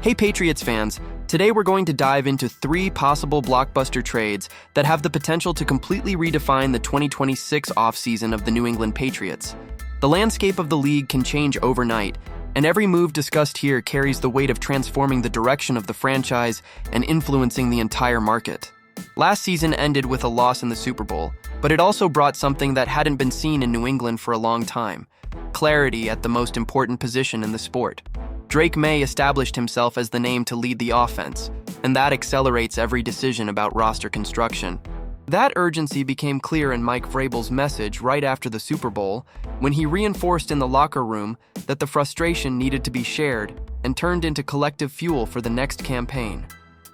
Hey Patriots fans, today we're going to dive into 3 possible blockbuster trades that have the potential to completely redefine the 2026 offseason of the New England Patriots. The landscape of the league can change overnight, and every move discussed here carries the weight of transforming the direction of the franchise and influencing the entire market. Last season ended with a loss in the Super Bowl, but it also brought something that hadn't been seen in New England for a long time: clarity at the most important position in the sport. Drake May established himself as the name to lead the offense, and that accelerates every decision about roster construction. That urgency became clear in Mike Vrabel's message right after the Super Bowl, when he reinforced in the locker room that the frustration needed to be shared and turned into collective fuel for the next campaign.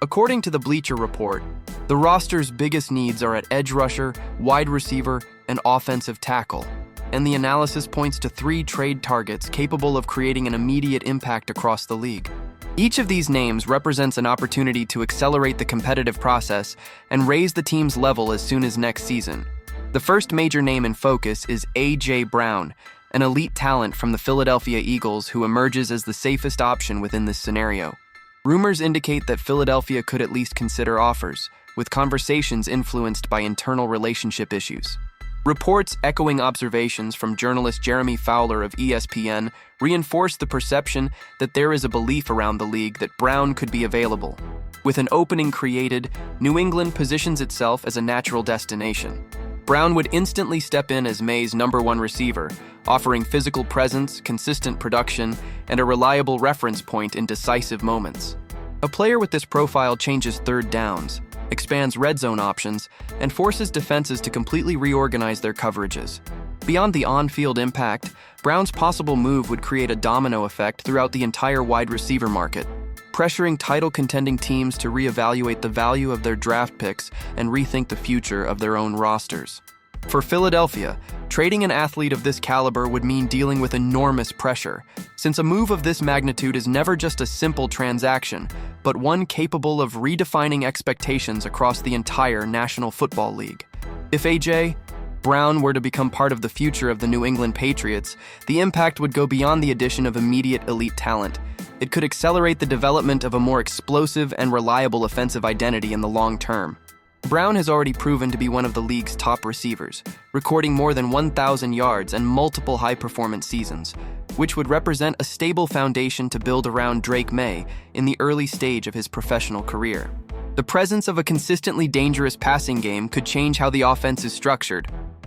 According to the Bleacher Report, the roster's biggest needs are at edge rusher, wide receiver, and offensive tackle, and the analysis points to 3 trade targets capable of creating an immediate impact across the league. Each of these names represents an opportunity to accelerate the competitive process and raise the team's level as soon as next season. The first major name in focus is A.J. Brown, an elite talent from the Philadelphia Eagles who emerges as the safest option within this scenario. Rumors indicate that Philadelphia could at least consider offers, with conversations influenced by internal relationship issues. Reports echoing observations from journalist Jeremy Fowler of ESPN reinforce the perception that there is a belief around the league that Brown could be available. With an opening created, New England positions itself as a natural destination. Brown would instantly step in as May's #1 receiver, offering physical presence, consistent production, and a reliable reference point in decisive moments. A player with this profile changes third downs, expands red zone options, and forces defenses to completely reorganize their coverages. Beyond the on-field impact, Brown's possible move would create a domino effect throughout the entire wide receiver market, pressuring title-contending teams to reevaluate the value of their draft picks and rethink the future of their own rosters. For Philadelphia, trading an athlete of this caliber would mean dealing with enormous pressure, since a move of this magnitude is never just a simple transaction, but one capable of redefining expectations across the entire National Football League. If A.J. Brown were to become part of the future of the New England Patriots, the impact would go beyond the addition of immediate elite talent. It could accelerate the development of a more explosive and reliable offensive identity in the long term. Brown has already proven to be one of the league's top receivers, recording more than 1,000 yards and multiple high-performance seasons, which would represent a stable foundation to build around Drake May in the early stage of his professional career. The presence of a consistently dangerous passing game could change how the offense is structured,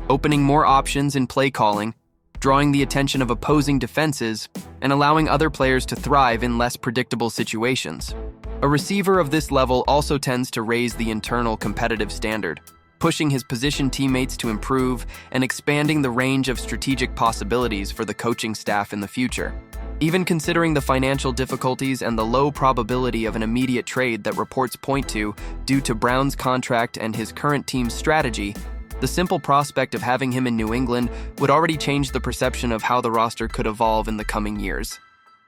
opening more options in play calling, drawing the attention of opposing defenses, and allowing other players to thrive in less predictable situations. A receiver of this level also tends to raise the internal competitive standard, pushing his position teammates to improve and expanding the range of strategic possibilities for the coaching staff in the future. Even considering the financial difficulties and the low probability of an immediate trade that reports point to due to Brown's contract and his current team's strategy, the simple prospect of having him in New England would already change the perception of how the roster could evolve in the coming years.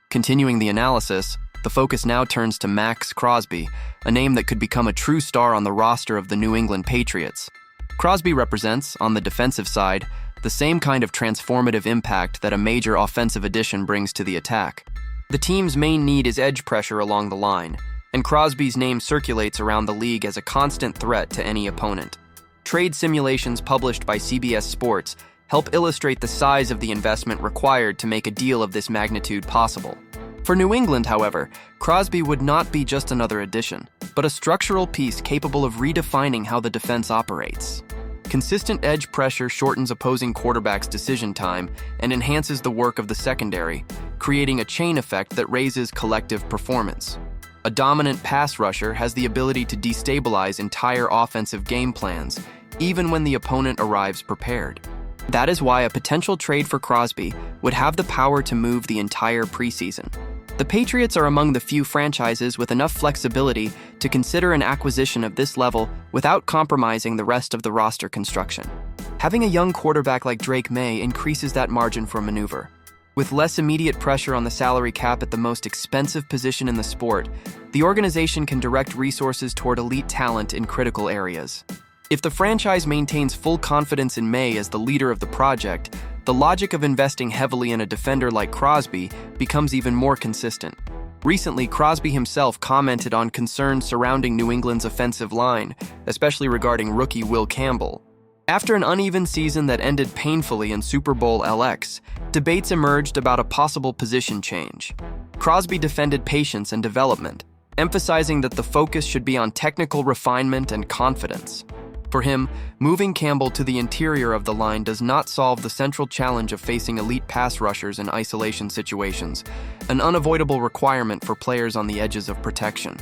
Continuing the analysis, the focus now turns to Maxx Crosby, a name that could become a true star on the roster of the New England Patriots. Crosby represents, on the defensive side, the same kind of transformative impact that a major offensive addition brings to the attack. The team's main need is edge pressure along the line, and Crosby's name circulates around the league as a constant threat to any opponent. Trade simulations published by CBS Sports help illustrate the size of the investment required to make a deal of this magnitude possible. For New England, however, Crosby would not be just another addition, but a structural piece capable of redefining how the defense operates. Consistent edge pressure shortens opposing quarterbacks' decision time and enhances the work of the secondary, creating a chain effect that raises collective performance. A dominant pass rusher has the ability to destabilize entire offensive game plans, even when the opponent arrives prepared. That is why a potential trade for Crosby would have the power to move the entire preseason. The Patriots are among the few franchises with enough flexibility to consider an acquisition of this level without compromising the rest of the roster construction. Having a young quarterback like Drake May increases that margin for maneuver. With less immediate pressure on the salary cap at the most expensive position in the sport, the organization can direct resources toward elite talent in critical areas. If the franchise maintains full confidence in May as the leader of the project, the logic of investing heavily in a defender like Crosby becomes even more consistent. Recently, Crosby himself commented on concerns surrounding New England's offensive line, especially regarding rookie Will Campbell. After an uneven season that ended painfully in Super Bowl LX, debates emerged about a possible position change. Crosby defended patience and development, emphasizing that the focus should be on technical refinement and confidence. For him, moving Campbell to the interior of the line does not solve the central challenge of facing elite pass rushers in isolation situations, an unavoidable requirement for players on the edges of protection.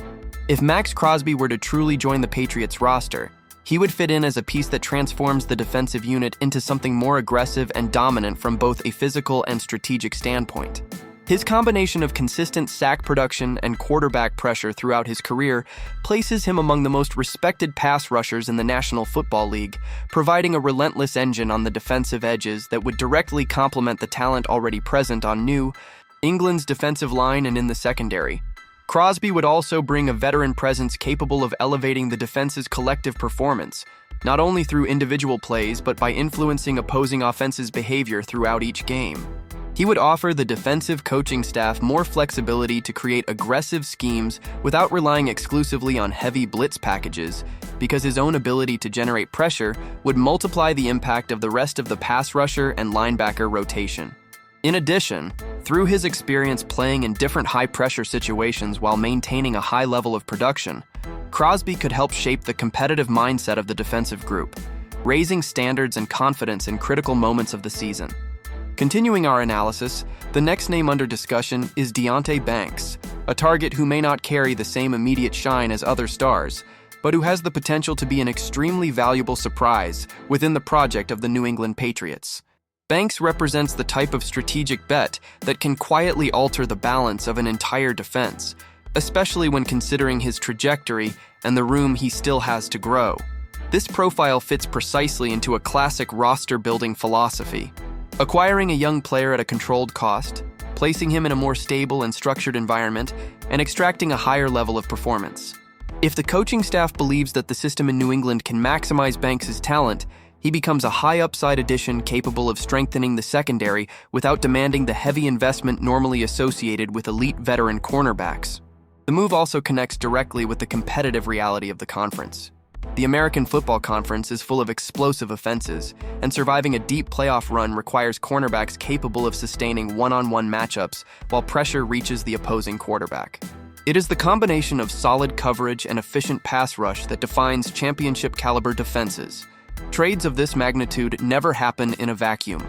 If Maxx Crosby were to truly join the Patriots roster, he would fit in as a piece that transforms the defensive unit into something more aggressive and dominant from both a physical and strategic standpoint. His combination of consistent sack production and quarterback pressure throughout his career places him among the most respected pass rushers in the National Football League, providing a relentless engine on the defensive edges that would directly complement the talent already present on New England's defensive line and in the secondary. Crosby would also bring a veteran presence capable of elevating the defense's collective performance, not only through individual plays but by influencing opposing offenses' behavior throughout each game. He would offer the defensive coaching staff more flexibility to create aggressive schemes without relying exclusively on heavy blitz packages, because his own ability to generate pressure would multiply the impact of the rest of the pass rusher and linebacker rotation. In addition, through his experience playing in different high-pressure situations while maintaining a high level of production, Crosby could help shape the competitive mindset of the defensive group, raising standards and confidence in critical moments of the season. Continuing our analysis, the next name under discussion is Deonte Banks, a target who may not carry the same immediate shine as other stars, but who has the potential to be an extremely valuable surprise within the project of the New England Patriots. Banks represents the type of strategic bet that can quietly alter the balance of an entire defense, especially when considering his trajectory and the room he still has to grow. This profile fits precisely into a classic roster-building philosophy, acquiring a young player at a controlled cost, placing him in a more stable and structured environment, and extracting a higher level of performance. If the coaching staff believes that the system in New England can maximize Banks' talent, he becomes a high-upside addition capable of strengthening the secondary without demanding the heavy investment normally associated with elite veteran cornerbacks. The move also connects directly with the competitive reality of the conference. The American Football Conference is full of explosive offenses, and surviving a deep playoff run requires cornerbacks capable of sustaining one-on-one matchups while pressure reaches the opposing quarterback. It is the combination of solid coverage and efficient pass rush that defines championship-caliber defenses. Trades of this magnitude never happen in a vacuum.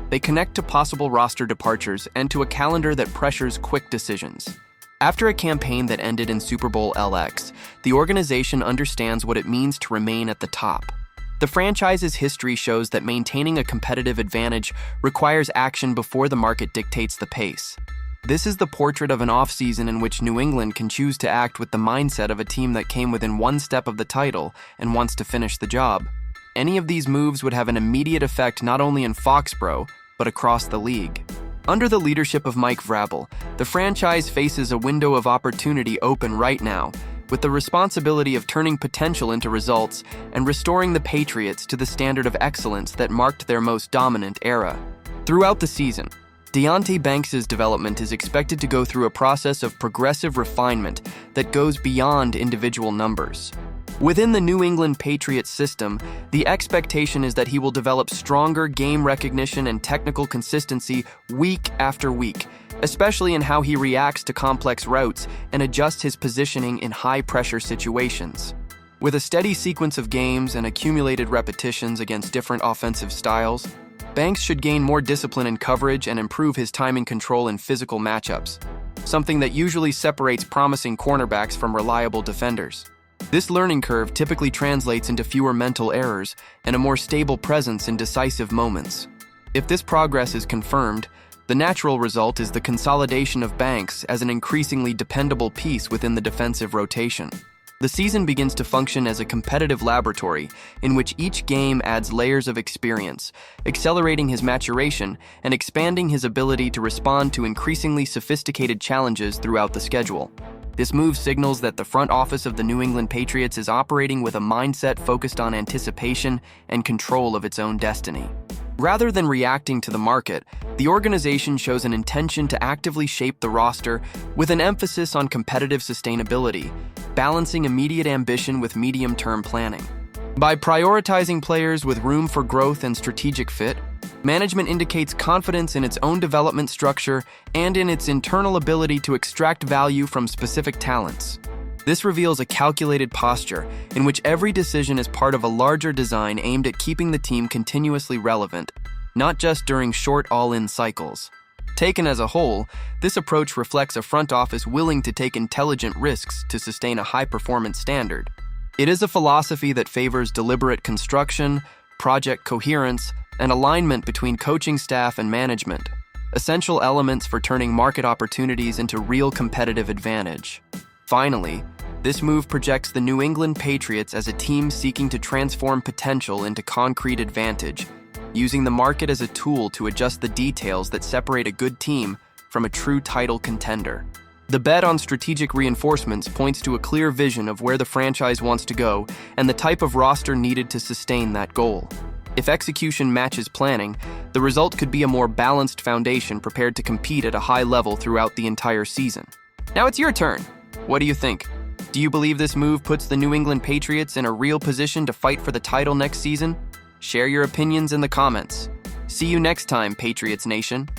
They connect to possible roster departures and to a calendar that pressures quick decisions. After a campaign that ended in Super Bowl LX, the organization understands what it means to remain at the top. The franchise's history shows that maintaining a competitive advantage requires action before the market dictates the pace. This is the portrait of an offseason in which New England can choose to act with the mindset of a team that came within one step of the title and wants to finish the job. Any of these moves would have an immediate effect not only in Foxborough, but across the league. Under the leadership of Mike Vrabel, the franchise faces a window of opportunity open right now, with the responsibility of turning potential into results and restoring the Patriots to the standard of excellence that marked their most dominant era. Throughout the season, Deonte Banks' development is expected to go through a process of progressive refinement that goes beyond individual numbers. Within the New England Patriots system, the expectation is that he will develop stronger game recognition and technical consistency week after week, especially in how he reacts to complex routes and adjusts his positioning in high-pressure situations. With a steady sequence of games and accumulated repetitions against different offensive styles, Banks should gain more discipline in coverage and improve his timing control in physical matchups, something that usually separates promising cornerbacks from reliable defenders. This learning curve typically translates into fewer mental errors and a more stable presence in decisive moments. If this progress is confirmed, the natural result is the consolidation of Banks as an increasingly dependable piece within the defensive rotation. The season begins to function as a competitive laboratory in which each game adds layers of experience, accelerating his maturation and expanding his ability to respond to increasingly sophisticated challenges throughout the schedule. This move signals that the front office of the New England Patriots is operating with a mindset focused on anticipation and control of its own destiny. Rather than reacting to the market, the organization shows an intention to actively shape the roster with an emphasis on competitive sustainability, balancing immediate ambition with medium-term planning. By prioritizing players with room for growth and strategic fit, management indicates confidence in its own development structure and in its internal ability to extract value from specific talents. This reveals a calculated posture in which every decision is part of a larger design aimed at keeping the team continuously relevant, not just during short all-in cycles. Taken as a whole, this approach reflects a front office willing to take intelligent risks to sustain a high-performance standard. It is a philosophy that favors deliberate construction, project coherence, and alignment between coaching staff and management, essential elements for turning market opportunities into real competitive advantage. Finally, this move projects the New England Patriots as a team seeking to transform potential into concrete advantage, using the market as a tool to adjust the details that separate a good team from a true title contender. The bet on strategic reinforcements points to a clear vision of where the franchise wants to go and the type of roster needed to sustain that goal. If execution matches planning, the result could be a more balanced foundation prepared to compete at a high level throughout the entire season. Now it's your turn. What do you think? Do you believe this move puts the New England Patriots in a real position to fight for the title next season? Share your opinions in the comments. See you next time, Patriots Nation.